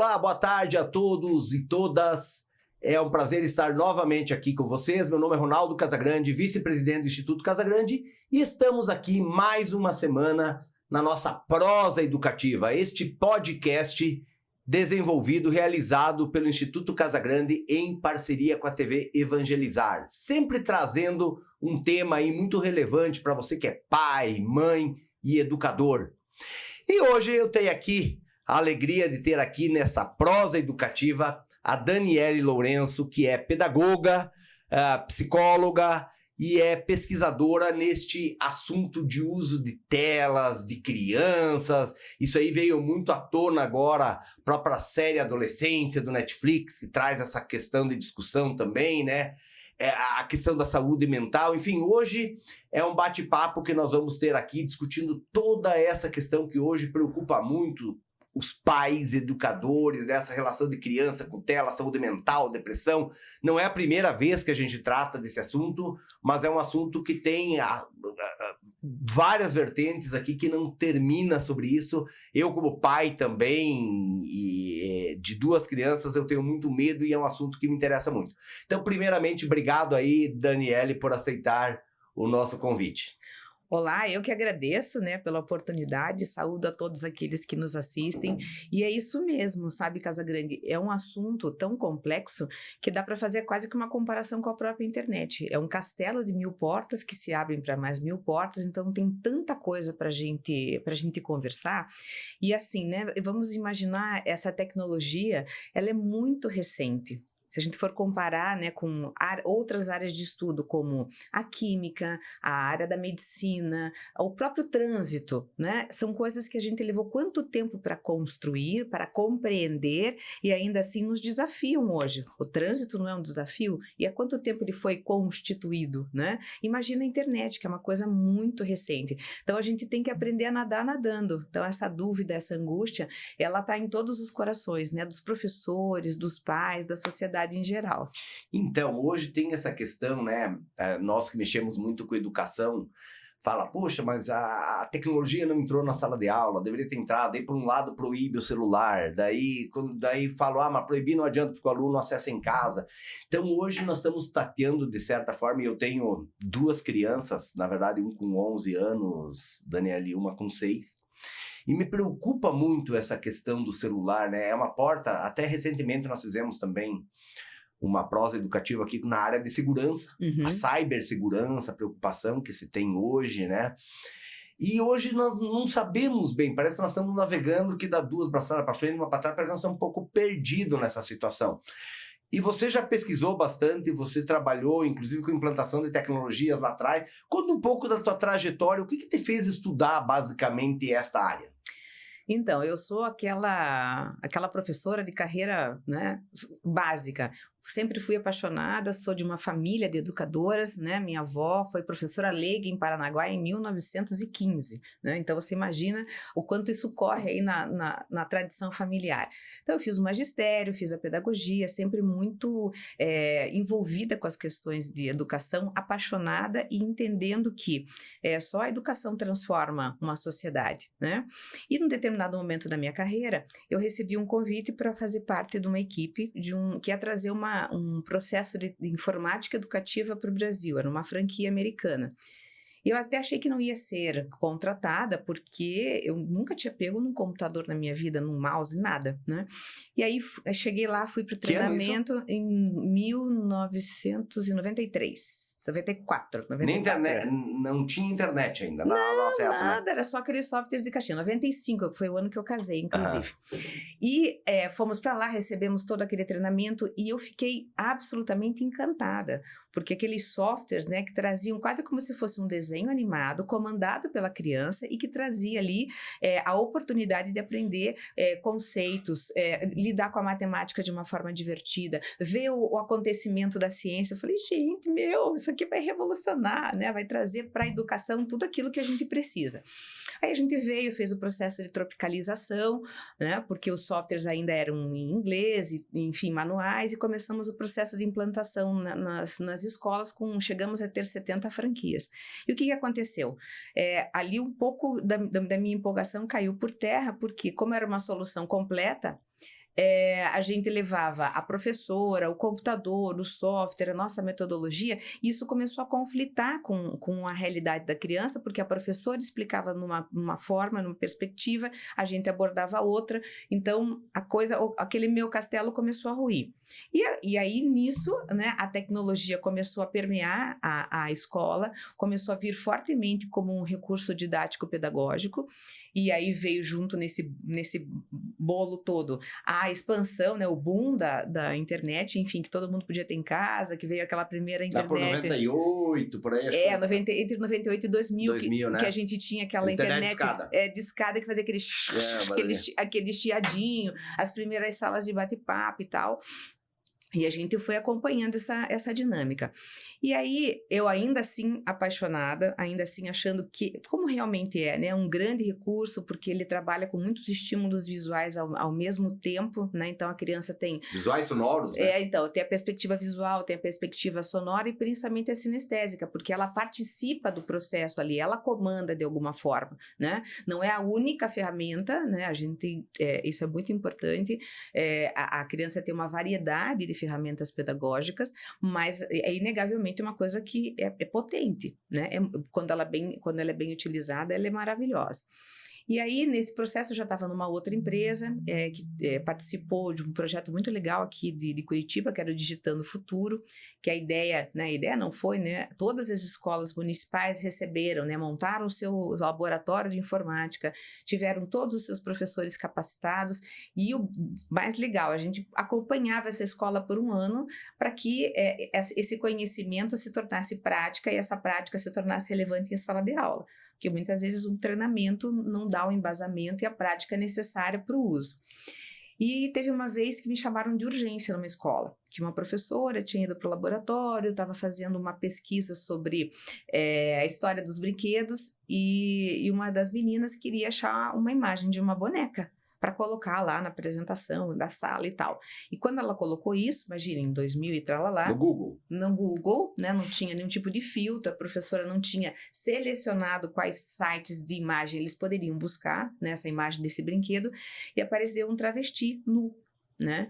Olá, boa tarde a todos e todas. É um prazer estar novamente aqui com vocês. Meu nome é Ronaldo Casagrande, vice-presidente do Instituto Casagrande, e estamos aqui mais uma semana na nossa prosa educativa, este podcast desenvolvido, realizado pelo Instituto Casagrande em parceria com a TV Evangelizar, sempre trazendo um tema aí muito relevante para você que é pai, mãe e educador. E hoje eu tenho aqui a alegria de ter aqui nessa prosa educativa a Daniele Lourenço, que é pedagoga, psicóloga e é pesquisadora neste assunto de uso de telas, de crianças. Isso aí veio muito à tona agora, a própria série Adolescência do Netflix, que traz essa questão de discussão também, né? A questão da saúde mental. Enfim, hoje é um bate-papo que nós vamos ter aqui discutindo toda essa questão que hoje preocupa muito os pais, educadores, dessa relação de criança com tela, saúde mental, depressão. Não é a primeira vez que a gente trata desse assunto, mas é um assunto que tem várias vertentes aqui que não termina sobre isso. Eu, como pai também, de duas crianças, eu tenho muito medo e é um assunto que me interessa muito. Então, primeiramente, obrigado aí, Daniele, por aceitar o nosso convite. Olá, eu que agradeço, pela oportunidade, saúdo a todos aqueles que nos assistem, e é isso mesmo, sabe, Casagrande, é um assunto tão complexo que dá para fazer quase que uma comparação com a própria internet. É um castelo de 1000 portas que se abrem para mais 1000 portas, então tem tanta coisa para gente conversar, e assim, vamos imaginar essa tecnologia, ela é muito recente. Se a gente for comparar com outras áreas de estudo, como a química, a área da medicina, o próprio trânsito, são coisas que a gente levou quanto tempo para construir, para compreender, e ainda assim nos desafiam hoje. O trânsito não é um desafio? E há quanto tempo ele foi constituído? Imagina a internet, que é uma coisa muito recente. Então a gente tem que aprender a nadar nadando. Então essa dúvida, essa angústia, ela está em todos os corações, dos professores, dos pais, da sociedade em geral. Então, hoje tem essa questão, nós que mexemos muito com educação, fala, poxa, mas a tecnologia não entrou na sala de aula, deveria ter entrado, aí por um lado proíbe o celular, daí falo, mas proibir não adianta porque o aluno acessa em casa. Então hoje nós estamos tateando de certa forma, e eu tenho duas crianças, na verdade um com 11 anos, Daniela, e uma com 6, e me preocupa muito essa questão do celular, É uma porta, até recentemente nós fizemos também uma prosa educativa aqui na área de segurança, a cibersegurança, a preocupação que se tem hoje, E hoje nós não sabemos bem, parece que nós estamos navegando que dá duas braçadas para frente e uma para trás, parece que nós estamos um pouco perdidos nessa situação. E você já pesquisou bastante, você trabalhou inclusive com implantação de tecnologias lá atrás. Conta um pouco da tua trajetória, o que te fez estudar basicamente esta área? Então, eu sou aquela professora de carreira básica. Sempre fui apaixonada, sou de uma família de educadoras, Minha avó foi professora leiga em Paranaguá em 1915, Então você imagina o quanto isso corre aí na tradição familiar. Então eu fiz o magistério, fiz a pedagogia, sempre muito envolvida com as questões de educação, apaixonada e entendendo que só a educação transforma uma sociedade, E num determinado momento da minha carreira, eu recebi um convite para fazer parte de uma equipe que ia trazer um processo de informática educativa para o Brasil, era uma franquia americana. Eu até achei que não ia ser contratada, porque eu nunca tinha pego num computador na minha vida, num mouse, nada, E aí cheguei lá, fui para o treinamento em 1993, 94. Nem internet, não tinha internet ainda, não acesso, nada, era só aqueles softwares de caixinha. 95, que foi o ano que eu casei, inclusive. E fomos para lá, recebemos todo aquele treinamento e eu fiquei absolutamente encantada, porque aqueles softwares, que traziam quase como se fosse um desenho animado, comandado pela criança e que trazia ali a oportunidade de aprender conceitos, lidar com a matemática de uma forma divertida, ver o acontecimento da ciência. Eu falei, gente, isso aqui vai revolucionar, vai trazer para a educação tudo aquilo que a gente precisa. Aí a gente fez o processo de tropicalização, porque os softwares ainda eram em inglês, enfim, manuais, e começamos o processo de implantação nas escolas, chegamos a ter 70 franquias. E o que aconteceu? Ali um pouco da minha empolgação caiu por terra, porque como era uma solução completa, a gente levava a professora, o computador, o software, a nossa metodologia, e isso começou a conflitar com a realidade da criança, porque a professora explicava numa forma, numa perspectiva, a gente abordava outra, então aquele meu castelo começou a ruir. E aí, nisso, né, a tecnologia começou a permear a escola, começou a vir fortemente como um recurso didático-pedagógico, e aí veio junto nesse bolo todo a expansão, né, o boom da internet, enfim, que todo mundo podia ter em casa, que veio aquela primeira internet. Lá por 98, por aí. Entre 98 e 2000 né? que a gente tinha aquela internet de escada que fazia aquele chiadinho, as primeiras salas de bate-papo e tal. E a gente foi acompanhando essa dinâmica. E aí, eu ainda assim apaixonada, ainda assim achando que, como realmente né, um grande recurso, porque ele trabalha com muitos estímulos visuais ao mesmo tempo, né? Então, a criança tem... Visuais sonoros, né? Então, tem a perspectiva visual, tem a perspectiva sonora e principalmente a sinestésica, porque ela participa do processo ali, ela comanda de alguma forma, né? Não é a única ferramenta, né? A gente, isso é muito importante, a criança tem uma variedade de ferramentas pedagógicas, mas é inegavelmente uma coisa que é potente, né? Quando ela é bem utilizada, ela é maravilhosa. E aí, nesse processo, eu já estava numa outra empresa que participou de um projeto muito legal aqui de Curitiba, que era o Digitando Futuro, que a ideia não foi, né? Todas as escolas municipais receberam, né? Montaram o seu laboratório de informática, tiveram todos os seus professores capacitados e o mais legal, a gente acompanhava essa escola por um ano para que esse conhecimento se tornasse prática e essa prática se tornasse relevante em sala de aula. Porque muitas vezes o treinamento não dá o embasamento e a prática necessária para o uso. E teve uma vez que me chamaram de urgência numa escola, que uma professora tinha ido para o laboratório, estava fazendo uma pesquisa sobre a história dos brinquedos e uma das meninas queria achar uma imagem de uma boneca para colocar lá na apresentação da sala e tal. E quando ela colocou isso, imagina, em 2000 e tralalá... No Google, né, não tinha nenhum tipo de filtro, a professora não tinha selecionado quais sites de imagem eles poderiam buscar, né, essa imagem desse brinquedo, e apareceu um travesti nu, né?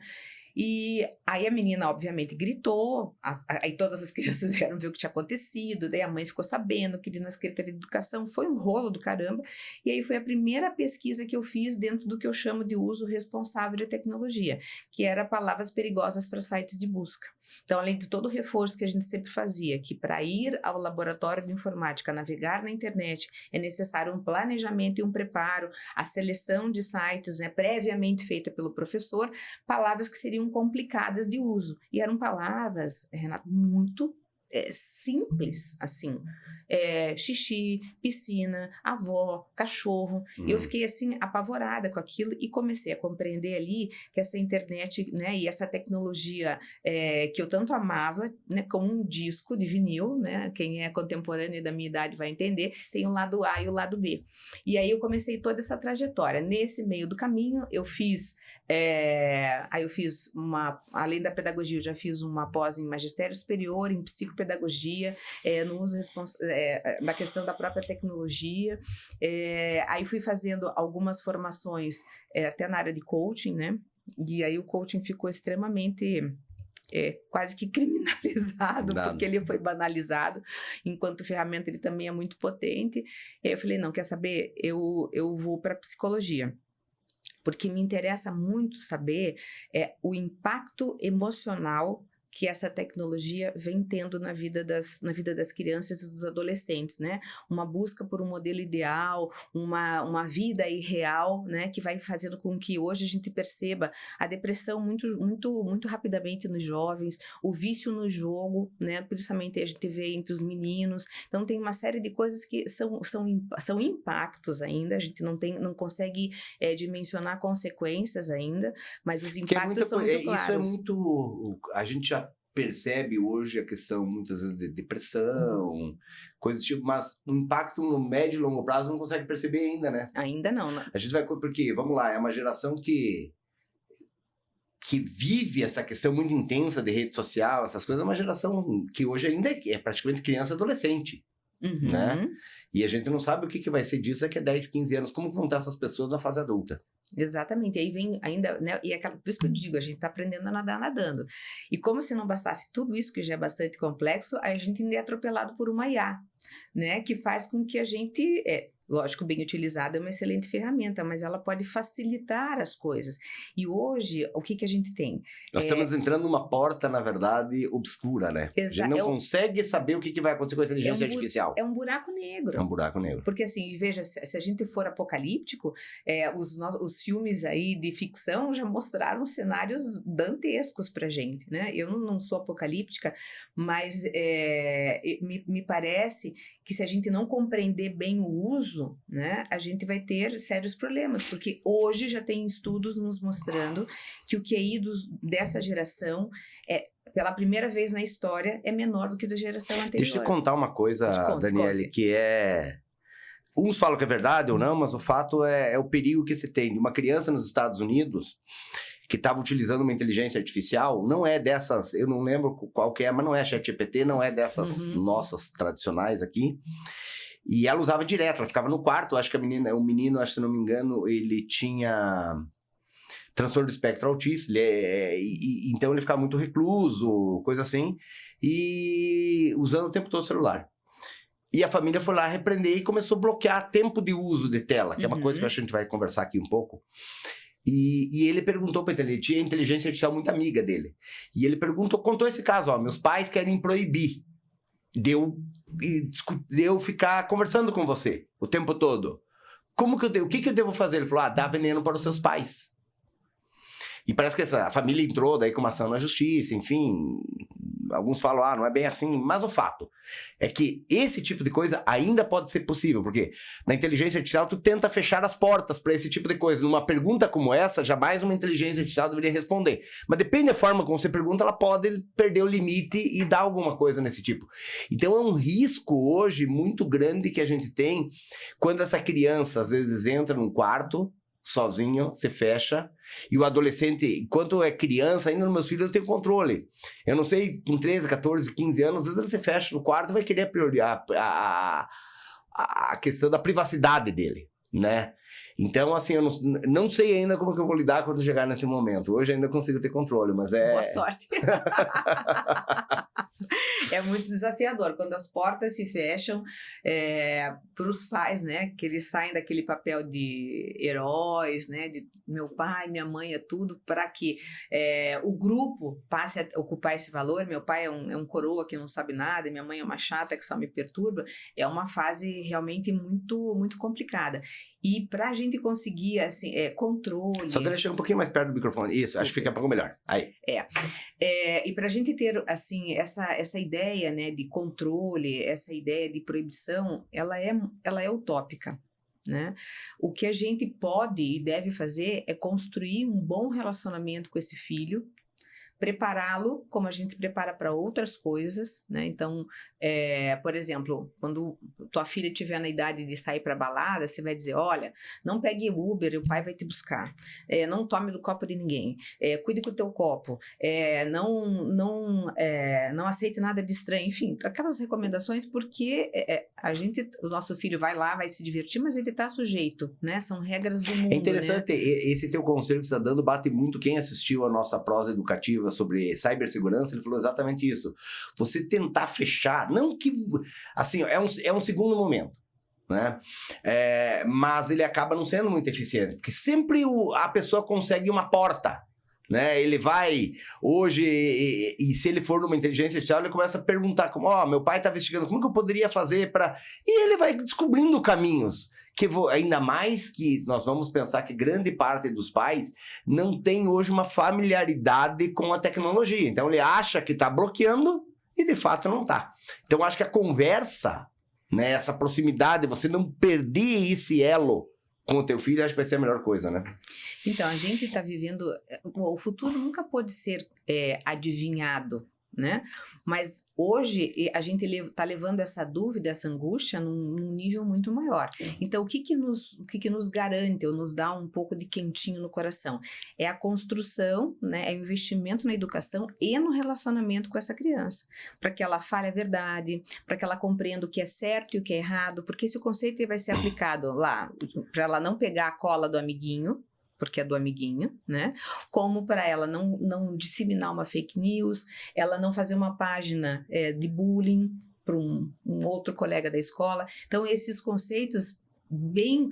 E aí a menina, obviamente, gritou, aí todas as crianças vieram ver o que tinha acontecido, daí a mãe ficou sabendo, queria ir na Secretaria de Educação, foi um rolo do caramba, e aí foi a primeira pesquisa que eu fiz dentro do que eu chamo de uso responsável de tecnologia, que era palavras perigosas para sites de busca. Então, além de todo o reforço que a gente sempre fazia, que para ir ao laboratório de informática, navegar na internet, é necessário um planejamento e um preparo, a seleção de sites, né, previamente feita pelo professor, palavras que seriam complicadas de uso. E eram palavras, Renato, muito simples, assim. Xixi, piscina, avó, cachorro. Eu fiquei, assim, apavorada com aquilo e comecei a compreender ali que essa internet, né, e essa tecnologia que eu tanto amava, né, como um disco de vinil, né, quem é contemporâneo da minha idade vai entender, tem o lado A e o lado B. E aí eu comecei toda essa trajetória. Nesse meio do caminho, eu fiz... aí eu fiz além da pedagogia, eu já fiz uma pós em magistério superior, em psicopedagogia, no uso da questão da própria tecnologia, aí fui fazendo algumas formações até na área de coaching, né, e aí o coaching ficou extremamente... quase que criminalizado, porque ele foi banalizado, enquanto ferramenta ele também é muito potente. E aí eu falei, não, quer saber, eu vou para psicologia, porque me interessa muito saber o impacto emocional que essa tecnologia vem tendo na vida das crianças e dos adolescentes, né? Uma busca por um modelo ideal, uma vida irreal, né? Que vai fazendo com que hoje a gente perceba a depressão muito, muito, muito rapidamente nos jovens, o vício no jogo, né? Principalmente a gente vê entre os meninos. Então tem uma série de coisas que são impactos ainda, a gente não consegue dimensionar consequências ainda, mas os impactos são muito claros. Isso é muito... A gente já percebe hoje a questão, muitas vezes, de depressão, coisas tipo, mas o impacto no médio e longo prazo não consegue perceber ainda, né? Ainda não. A gente vai... Porque, vamos lá, é uma geração que vive essa questão muito intensa de rede social, essas coisas, é uma geração que hoje ainda é praticamente criança e adolescente. Né? E a gente não sabe o que vai ser disso daqui a 10, 15 anos, como vão estar essas pessoas na fase adulta. Exatamente, aí vem ainda, né, e por isso que eu digo, a gente está aprendendo a nadar nadando. E como se não bastasse tudo isso, que já é bastante complexo, a gente ainda é atropelado por uma IA, né, que faz com que a gente, lógico, bem utilizada é uma excelente ferramenta, mas ela pode facilitar as coisas. E hoje, o que a gente tem? Nós estamos entrando numa porta, na verdade, obscura, né? A gente não consegue saber o que vai acontecer com a inteligência artificial. É um buraco negro. É um buraco negro. Porque assim, veja, se a gente for apocalíptico, os filmes aí de ficção já mostraram cenários dantescos pra gente, né? Eu não sou apocalíptica, mas me parece que se a gente não compreender bem o uso, né, a gente vai ter sérios problemas, porque hoje já tem estudos nos mostrando que o QI dessa geração pela primeira vez na história, é menor do que da geração anterior. Deixa eu te contar uma coisa, Daniele, que é... Uns falam que é verdade ou não, mas o fato é o perigo que se tem de uma criança nos Estados Unidos que estava utilizando uma inteligência artificial, não é dessas, eu não lembro qual que é, mas não é ChatGPT, não é dessas nossas tradicionais aqui. E ela usava direto, ela ficava no quarto, acho que o menino, acho que se não me engano, ele tinha transtorno do espectro autista, então ele ficava muito recluso, coisa assim, e usando o tempo todo o celular. E a família foi lá repreender e começou a bloquear tempo de uso de tela, que é uma coisa que eu acho que a gente vai conversar aqui um pouco. E ele perguntou para ele tinha inteligência artificial muito amiga dele. E ele contou esse caso, ó, meus pais querem proibir de eu ficar conversando com você o tempo todo. O que eu devo fazer? Ele falou, dá veneno para os seus pais. E parece que a família entrou daí com uma ação na justiça, enfim. Alguns falam, não é bem assim. Mas o fato é que esse tipo de coisa ainda pode ser possível. Porque na inteligência artificial tu tenta fechar as portas para esse tipo de coisa. Numa pergunta como essa, jamais uma inteligência artificial deveria responder. Mas depende da forma como você pergunta, ela pode perder o limite e dar alguma coisa nesse tipo. Então é um risco hoje muito grande que a gente tem quando essa criança às vezes entra num quarto sozinho, se fecha, e o adolescente, enquanto é criança, ainda nos meus filhos eu tenho controle. Eu não sei, com 13, 14, 15 anos, às vezes ele se fecha no quarto e vai querer priorizar a questão da privacidade dele, né? Então, assim, eu não sei ainda como que eu vou lidar quando chegar nesse momento. Hoje ainda consigo ter controle, mas Boa sorte. É muito desafiador quando as portas se fecham para os pais, né? Que eles saem daquele papel de heróis, né? De meu pai, minha mãe, é tudo, para que o grupo passe a ocupar esse valor. Meu pai é um coroa que não sabe nada, minha mãe é uma chata que só me perturba. É uma fase realmente muito, muito complicada. E para a gente conseguir, assim, controle... Só deixa um pouquinho mais perto do microfone. Isso, acho que fica um pouco melhor. Aí. E para a gente ter, assim, essa ideia, né, de controle, essa ideia de proibição, ela é utópica, né? O que a gente pode e deve fazer é construir um bom relacionamento com esse filho, prepará-lo como a gente prepara para outras coisas, né? Então, por exemplo, quando tua filha estiver na idade de sair para balada, você vai dizer, olha, não pegue Uber, o pai vai te buscar, não tome do copo de ninguém, cuide com o teu copo, não aceite nada de estranho, enfim, aquelas recomendações, porque o nosso filho vai lá, vai se divertir, mas ele está sujeito, né? São regras do mundo. É interessante, né? Esse teu conselho que você está dando bate muito quem assistiu a nossa prosa educativa sobre cibersegurança, ele falou exatamente isso. Você tentar fechar, não que... Assim, é um segundo momento, né? Mas ele acaba não sendo muito eficiente, porque sempre a pessoa consegue uma porta, né? Ele vai hoje, e se ele for numa inteligência artificial, ele começa a perguntar como, meu pai está investigando, como que eu poderia fazer para... E ele vai descobrindo caminhos. Ainda mais que nós vamos pensar que grande parte dos pais não tem hoje uma familiaridade com a tecnologia. Então ele acha que está bloqueando e de fato não está. Então acho que a conversa, né, essa proximidade, você não perder esse elo com o teu filho, acho que vai ser a melhor coisa, né? Então, a gente está vivendo... O futuro nunca pode ser adivinhado, né? Mas hoje a gente está levando essa dúvida, essa angústia num nível muito maior. Então, o que nos garante ou nos dá um pouco de quentinho no coração? É a construção, né? É o investimento na educação e no relacionamento com essa criança, para que ela fale a verdade, para que ela compreenda o que é certo e o que é errado, porque esse conceito vai ser aplicado lá para ela não pegar a cola do amiguinho, porque é do amiguinho, né? Como para ela não disseminar uma fake news, ela não fazer uma página de bullying para um outro colega da escola. Então, esses conceitos bem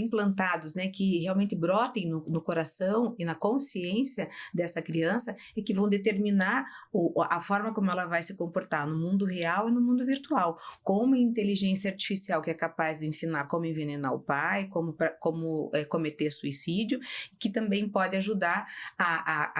plantados, né, que realmente brotem no coração e na consciência dessa criança e que vão determinar a forma como ela vai se comportar no mundo real e no mundo virtual. Como a inteligência artificial que é capaz de ensinar como envenenar o pai, como cometer suicídio, que também pode ajudar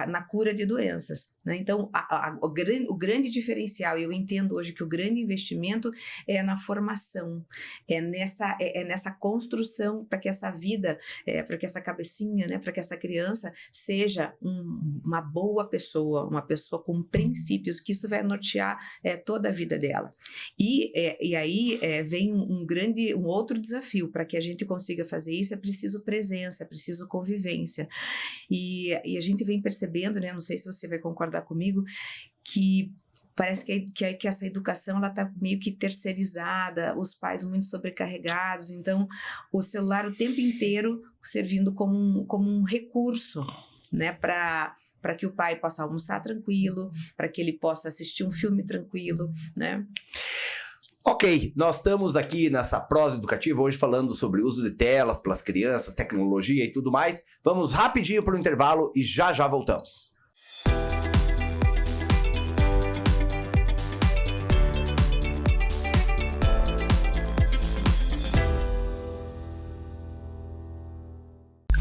na cura de doenças, né? Então, o grande diferencial, eu entendo hoje que o grande investimento é na formação, é nessa construção para que essa vida, para que essa cabecinha, né, para que essa criança seja uma boa pessoa, uma pessoa com princípios, que isso vai nortear toda a vida dela. E aí vem um outro desafio. Para que a gente consiga fazer isso, é preciso presença, é preciso convivência. E a gente vem percebendo, né, não sei se você vai concordar comigo, que parece que essa educação ela está meio que terceirizada, os pais muito sobrecarregados, então o celular o tempo inteiro servindo como um recurso, né, para que o pai possa almoçar tranquilo, para que ele possa assistir um filme tranquilo, né? Ok, nós estamos aqui nessa prosa educativa hoje falando sobre o uso de telas pelas crianças, tecnologia e tudo mais. Vamos rapidinho para o intervalo e já voltamos.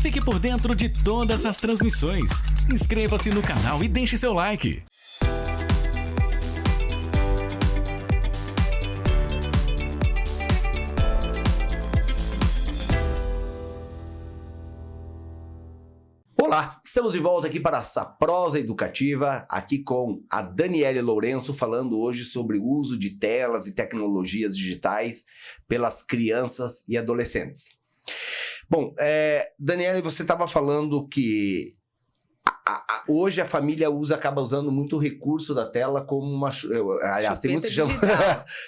Fique por dentro de todas as transmissões. Inscreva-se no canal e deixe seu like. Olá, estamos de volta aqui para essa prosa educativa, aqui com a Daniele Lourenço, falando hoje sobre o uso de telas e tecnologias digitais pelas crianças e adolescentes. Bom, Daniele, você estava falando que hoje a família acaba usando muito o recurso da tela como uma... Aliás, tem muitos que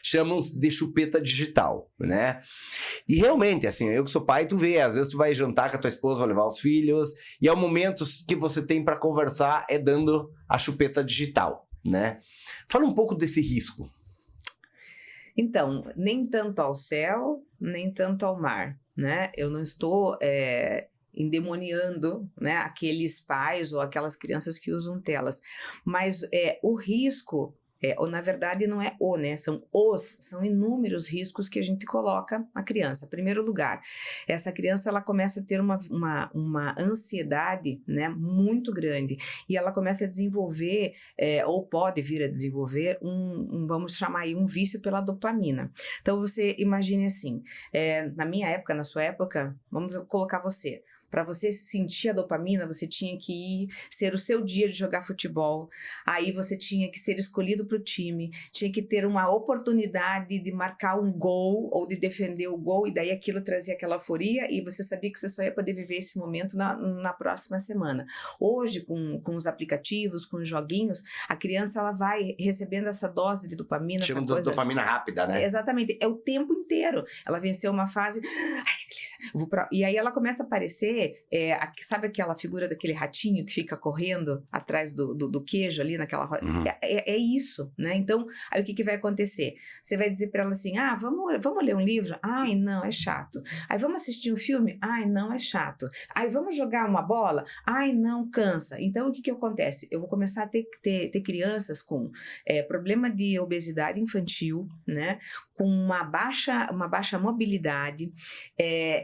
chamam de chupeta digital, né? E realmente, assim, eu que sou pai, tu vê, às vezes tu vai jantar com a tua esposa, vai levar os filhos, e é o momento que você tem para conversar dando a chupeta digital, né? Fala um pouco desse risco. Então, nem tanto ao céu, nem tanto ao mar, né? Eu não estou endemoniando, né, aqueles pais ou aquelas crianças que usam telas, mas o risco, ou na verdade não é né, são inúmeros riscos que a gente coloca na criança. Em primeiro lugar, essa criança ela começa a ter uma ansiedade, né, muito grande, e ela começa a desenvolver, ou pode vir a desenvolver vamos chamar aí, um vício pela dopamina. Então você imagine assim, na minha época, na sua época, vamos colocar você. Para você sentir a dopamina, você tinha que ser o seu dia de jogar futebol. Aí você tinha que ser escolhido para o time, tinha que ter uma oportunidade de marcar um gol ou de defender o gol, e daí aquilo trazia aquela euforia e você sabia que você só ia poder viver esse momento na próxima semana. Hoje, com os aplicativos, com os joguinhos, a criança ela vai recebendo essa dose de dopamina. Chama de dopamina rápida, né? Exatamente, é o tempo inteiro. Ela venceu uma fase... Ai, que delícia! E aí ela começa a aparecer, sabe aquela figura daquele ratinho que fica correndo atrás do queijo ali naquela roda? Uhum. É isso, né? Então, aí o que vai acontecer? Você vai dizer para ela assim, vamos ler um livro? Ai, não, é chato. Aí vamos assistir um filme? Ai, não, é chato. Aí vamos jogar uma bola? Ai, não, cansa. Então, o que acontece? Eu vou começar a ter crianças com problema de obesidade infantil, né? Com uma baixa mobilidade,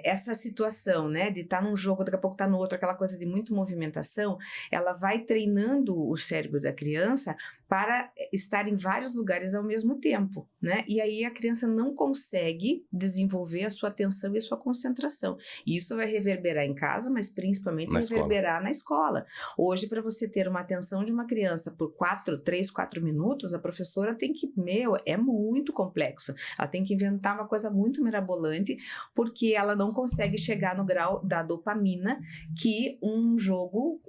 essa situação, né, de estar num jogo, daqui a pouco estar no outro, aquela coisa de muita movimentação, ela vai treinando o cérebro da criança para estar em vários lugares ao mesmo tempo, né? E aí a criança não consegue desenvolver a sua atenção e a sua concentração. E isso vai reverberar em casa, mas principalmente reverberar na escola. Hoje, para você ter uma atenção de uma criança por 3, 4 minutos, a professora tem que, é muito complexo. Ela tem que inventar uma coisa muito mirabolante, porque ela não consegue chegar no grau da dopamina que um jogo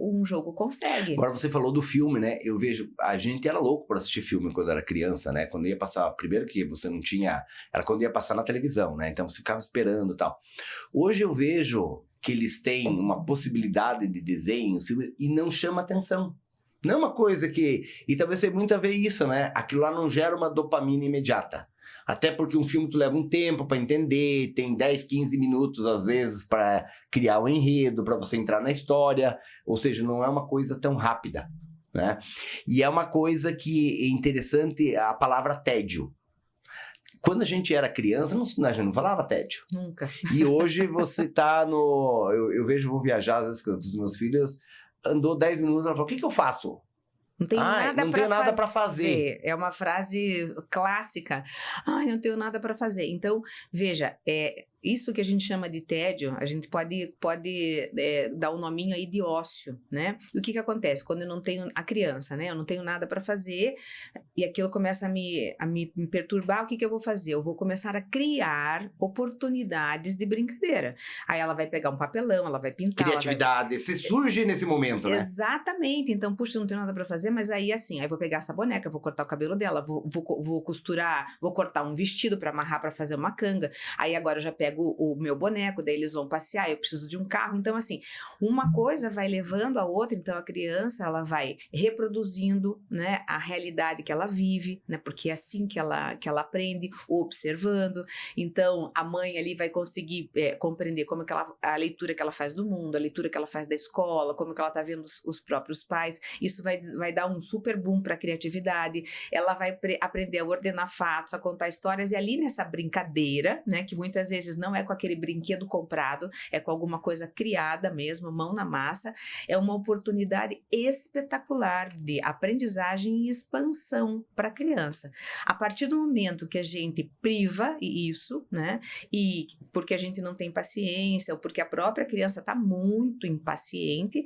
consegue. Agora você falou do filme, né? Eu vejo, a gente era louco por assistir filme quando era criança, né? Quando ia passar, primeiro que você não tinha, era quando ia passar na televisão, né? Então você ficava esperando e tal. Hoje eu vejo que eles têm uma possibilidade de desenho e não chama atenção. Não é uma coisa que... E talvez tenha muito a ver isso, né? Aquilo lá não gera uma dopamina imediata. Até porque um filme tu leva um tempo para entender, tem 10, 15 minutos às vezes para criar o enredo, para você entrar na história, ou seja, não é uma coisa tão rápida, né? E é uma coisa que é interessante, a palavra tédio. Quando a gente era criança, a gente não falava tédio. Nunca. E hoje você tá no... Eu vejo, vou viajar às vezes com os meus filhos, andou 10 minutos, ela falou, o que eu faço? Não tenho nada para fazer. É uma frase clássica. Ai, não tenho nada para fazer. Então, veja, isso que a gente chama de tédio, a gente pode dar um nominho aí de ócio, né? E o que acontece? Quando eu não tenho a criança, né? Eu não tenho nada para fazer e aquilo começa a me perturbar, o que eu vou fazer? Eu vou começar a criar oportunidades de brincadeira. Aí ela vai pegar um papelão, ela vai pintar. Criatividade, você surge nesse momento, né? Exatamente. Então, puxa, eu não tenho nada para fazer, mas aí assim, aí vou pegar essa boneca, vou cortar o cabelo dela, vou costurar, vou cortar um vestido para amarrar para fazer uma canga. Aí agora eu já pego o meu boneco, daí eles vão passear, eu preciso de um carro. Então, assim, uma coisa vai levando a outra, então a criança, ela vai reproduzindo, né, a realidade que ela vive, né, porque é assim que ela aprende, observando. Então, a mãe ali vai conseguir compreender como que a leitura que ela faz do mundo, a leitura que ela faz da escola, como que ela tá vendo os próprios pais. Isso vai dar um super boom para a criatividade. Ela vai aprender a ordenar fatos, a contar histórias, e ali nessa brincadeira, né, que muitas vezes não é com aquele brinquedo comprado, é com alguma coisa criada mesmo, mão na massa, é uma oportunidade espetacular de aprendizagem e expansão para a criança. A partir do momento que a gente priva isso, né, e porque a gente não tem paciência, ou porque a própria criança está muito impaciente,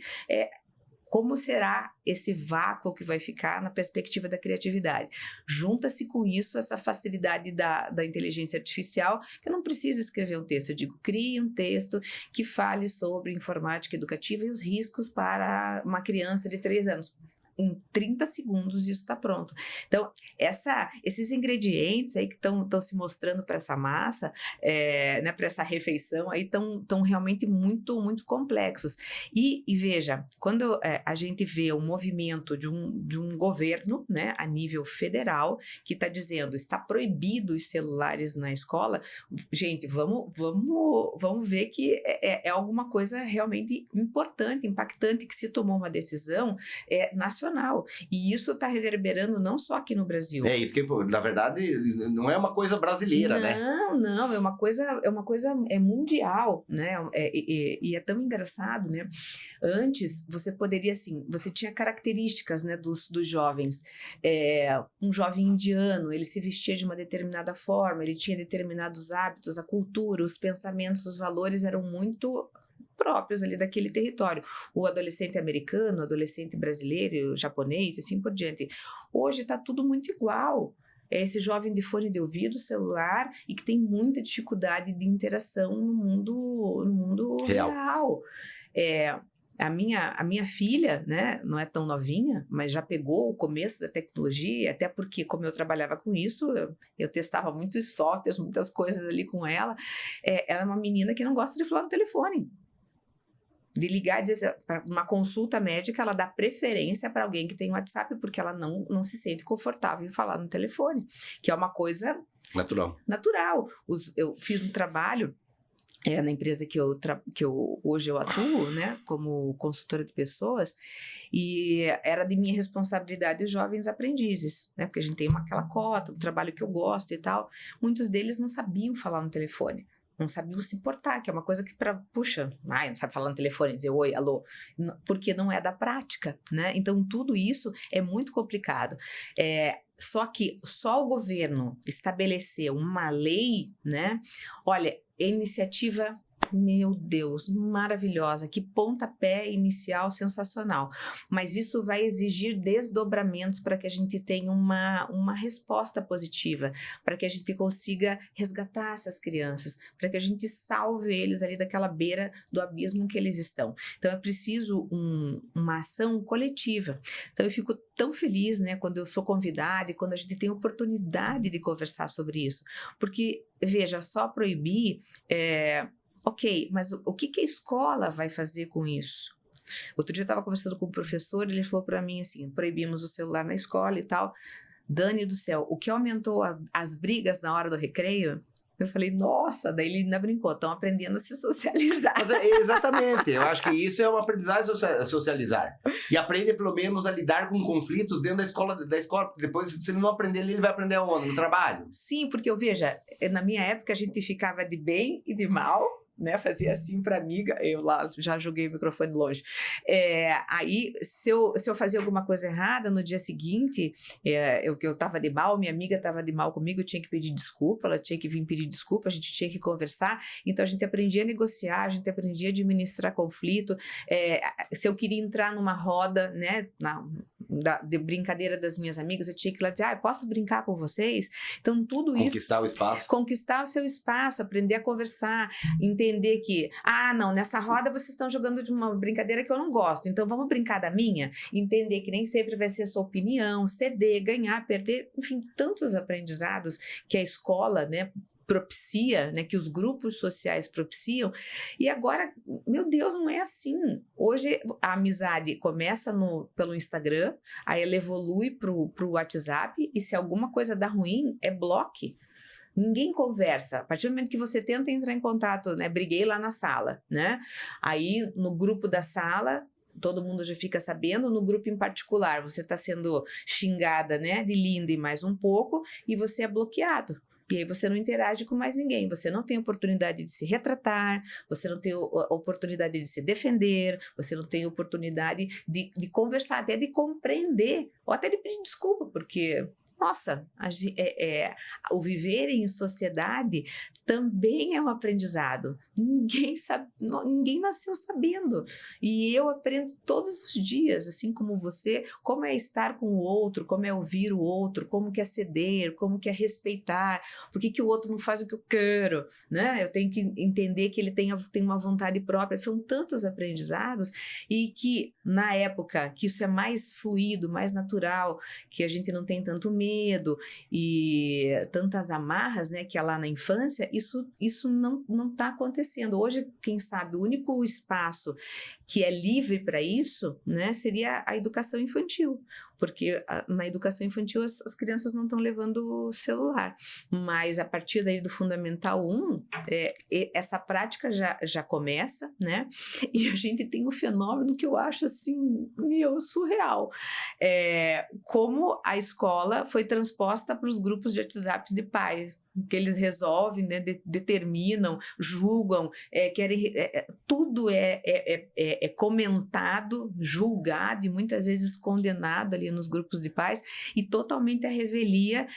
como será esse vácuo que vai ficar na perspectiva da criatividade? Junta-se com isso essa facilidade da inteligência artificial, que eu não preciso escrever um texto, eu digo, crie um texto que fale sobre informática educativa e os riscos para uma criança de 3 anos. Em 30 segundos isso está pronto. Então, esses ingredientes aí que estão se mostrando para essa massa, né, para essa refeição, aí estão realmente muito, muito complexos. E veja, quando a gente vê o movimento de um governo, né, a nível federal, que está dizendo, está proibido os celulares na escola, gente, vamos ver que é alguma coisa realmente importante, impactante, que se tomou uma decisão nacional. E isso está reverberando não só aqui no Brasil. É isso que, na verdade, não é uma coisa brasileira, né? Não, é uma coisa mundial, né? E é tão engraçado, né? Antes, você poderia, assim, você tinha características, né, dos jovens. Um jovem indiano, ele se vestia de uma determinada forma, ele tinha determinados hábitos, a cultura, os pensamentos, os valores eram muito próprios ali daquele território. O adolescente americano, o adolescente brasileiro, o japonês, assim por diante. Hoje está tudo muito igual. É esse jovem de fone de ouvido, celular, e que tem muita dificuldade de interação no mundo real. A minha filha, né, não é tão novinha, mas já pegou o começo da tecnologia, até porque, como eu trabalhava com isso, eu testava muitos softwares, muitas coisas ali com ela. Ela é uma menina que não gosta de falar no telefone. De ligar e dizer, para uma consulta médica, ela dá preferência para alguém que tem WhatsApp, porque ela não se sente confortável em falar no telefone, que é uma coisa natural. Eu fiz um trabalho na empresa que hoje eu atuo, né, como consultora de pessoas, e era de minha responsabilidade os jovens aprendizes, né, porque a gente tem aquela cota, um trabalho que eu gosto e tal. Muitos deles não sabiam falar no telefone. Não sabiam se portar, que é uma coisa que não sabe falar no telefone, dizer oi, alô, porque não é da prática, né? Então, tudo isso é muito complicado. Só que só o governo estabelecer uma lei, né? Olha, iniciativa, meu Deus, maravilhosa, que pontapé inicial sensacional, mas isso vai exigir desdobramentos para que a gente tenha uma resposta positiva, para que a gente consiga resgatar essas crianças, para que a gente salve eles ali daquela beira do abismo que eles estão. Então é preciso uma ação coletiva. Então eu fico tão feliz, né, quando eu sou convidada e quando a gente tem oportunidade de conversar sobre isso, porque, veja, só proibir Ok, mas o que a escola vai fazer com isso? Outro dia eu estava conversando com o professor, ele falou para mim assim, proibimos o celular na escola e tal. Dani do céu, o que aumentou as brigas na hora do recreio? Eu falei, nossa, daí ele ainda brincou, estão aprendendo a se socializar. Mas exatamente, eu acho que isso é uma aprendizagem socializar. E aprende pelo menos a lidar com conflitos dentro da escola, porque depois, se ele não aprender ali, ele vai aprender aonde? No trabalho. Sim, porque eu veja, na minha época a gente ficava de bem e de mal, né, fazia assim para amiga, eu lá já joguei o microfone longe. Aí, se eu fazia alguma coisa errada, no dia seguinte, eu tava de mal, minha amiga tava de mal comigo, eu tinha que pedir desculpa, ela tinha que vir pedir desculpa, a gente tinha que conversar, então a gente aprendia a negociar, a gente aprendia a administrar conflito. Se eu queria entrar numa roda, né, de brincadeira das minhas amigas, eu tinha que ir lá dizer, posso brincar com vocês? Então, tudo isso... Conquistar o espaço. Conquistar o seu espaço, aprender a conversar, entender que, não, nessa roda vocês estão jogando de uma brincadeira que eu não gosto, então vamos brincar da minha? Entender que nem sempre vai ser sua opinião, ceder, ganhar, perder, enfim, tantos aprendizados que a escola, né, propicia, né, que os grupos sociais propiciam, e agora, meu Deus, não é assim. Hoje a amizade começa pelo Instagram, aí ela evolui pro WhatsApp, e se alguma coisa dá ruim, é bloque. Ninguém conversa. A partir do momento que você tenta entrar em contato, né, briguei lá na sala, né, aí no grupo da sala, todo mundo já fica sabendo, no grupo em particular, você está sendo xingada, né, de linda e mais um pouco, e você é bloqueado. E aí você não interage com mais ninguém, você não tem oportunidade de se retratar, você não tem oportunidade de se defender, você não tem oportunidade de conversar, até de compreender, ou até de pedir desculpa, porque... Nossa, o viver em sociedade também é um aprendizado. Ninguém nasceu sabendo. E eu aprendo todos os dias, assim como você, como é estar com o outro, como é ouvir o outro, como que é ceder, como que é respeitar, por que o outro não faz o que eu quero, né? Eu tenho que entender que ele tem uma vontade própria. São tantos aprendizados e que, na época, que isso é mais fluido, mais natural, que a gente não tem tanto medo e tantas amarras, né, que é lá na infância, isso não está acontecendo. Hoje, quem sabe, o único espaço que é livre para isso, né, seria a educação infantil, porque na educação infantil as crianças não estão levando celular, mas a partir daí do Fundamental 1, essa prática já começa, né, e a gente tem um fenômeno que eu acho assim, surreal, como a escola foi transposta para os grupos de WhatsApp de pais, que eles resolvem, né, determinam, julgam, tudo é comentado, julgado e muitas vezes condenado ali nos grupos de pais, e totalmente a revelia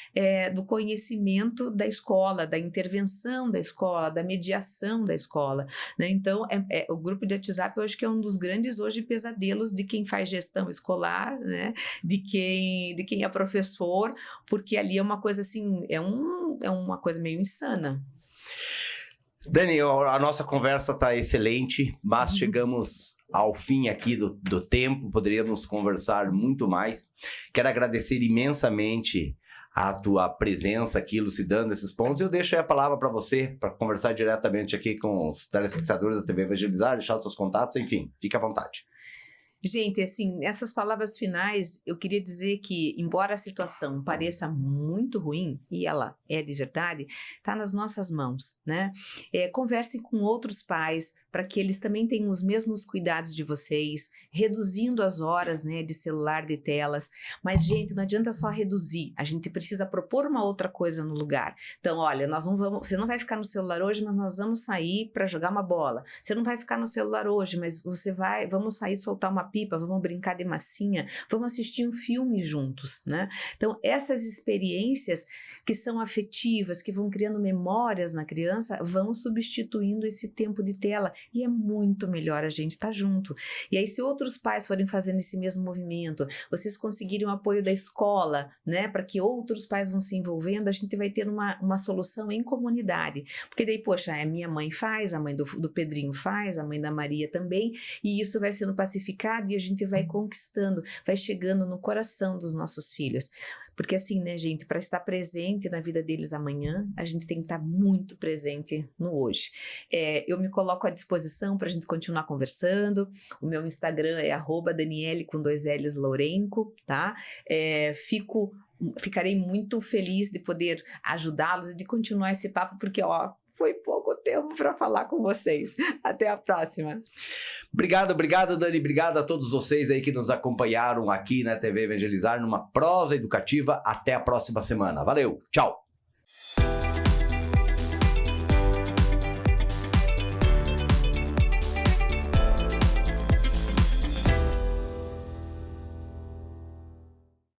do conhecimento da escola, da intervenção da escola, da mediação da escola, né? Então, o grupo de WhatsApp eu acho que é um dos grandes hoje pesadelos de quem faz gestão escolar, né? de quem é professor, porque ali é uma coisa assim, é uma coisa meio insana. Dani, a nossa conversa está excelente, mas chegamos ao fim aqui do tempo, poderíamos conversar muito mais. Quero agradecer imensamente a tua presença aqui, elucidando esses pontos. Eu deixo aí a palavra para você, para conversar diretamente aqui com os telespectadores da TV Evangelizar, deixar os seus contatos, enfim, fica à vontade. Gente, assim, nessas palavras finais, eu queria dizer que, embora a situação pareça muito ruim, e ela é de verdade, está nas nossas mãos, né? Conversem com outros pais para que eles também tenham os mesmos cuidados de vocês, reduzindo as horas, né, de celular, de telas. Mas, gente, não adianta só reduzir, a gente precisa propor uma outra coisa no lugar. Então, olha, você não vai ficar no celular hoje, mas nós vamos sair para jogar uma bola. Você não vai ficar no celular hoje, mas vamos sair soltar uma pipa, vamos brincar de massinha, vamos assistir um filme juntos, né? Então, essas experiências que são afetivas, que vão criando memórias na criança, vão substituindo esse tempo de tela, e é muito melhor a gente estar junto. E aí, se outros pais forem fazendo esse mesmo movimento, vocês conseguirem o apoio da escola, né, para que outros pais vão se envolvendo, a gente vai ter uma solução em comunidade, porque daí, poxa, a minha mãe faz, a mãe do Pedrinho faz, a mãe da Maria também, e isso vai sendo pacificado e a gente vai conquistando, vai chegando no coração dos nossos filhos. Porque assim, né, gente, para estar presente na vida deles amanhã, a gente tem que estar muito presente no hoje. Eu me coloco à disposição para a gente continuar conversando. O meu Instagram é @Daniele com 2 L's Lourenco, tá? Ficarei muito feliz de poder ajudá-los e de continuar esse papo, porque, ó, foi pouco tempo para falar com vocês. Até a próxima. Obrigado, Dani. Obrigado a todos vocês aí que nos acompanharam aqui na TV Evangelizar numa prosa educativa. Até a próxima semana. Valeu, tchau.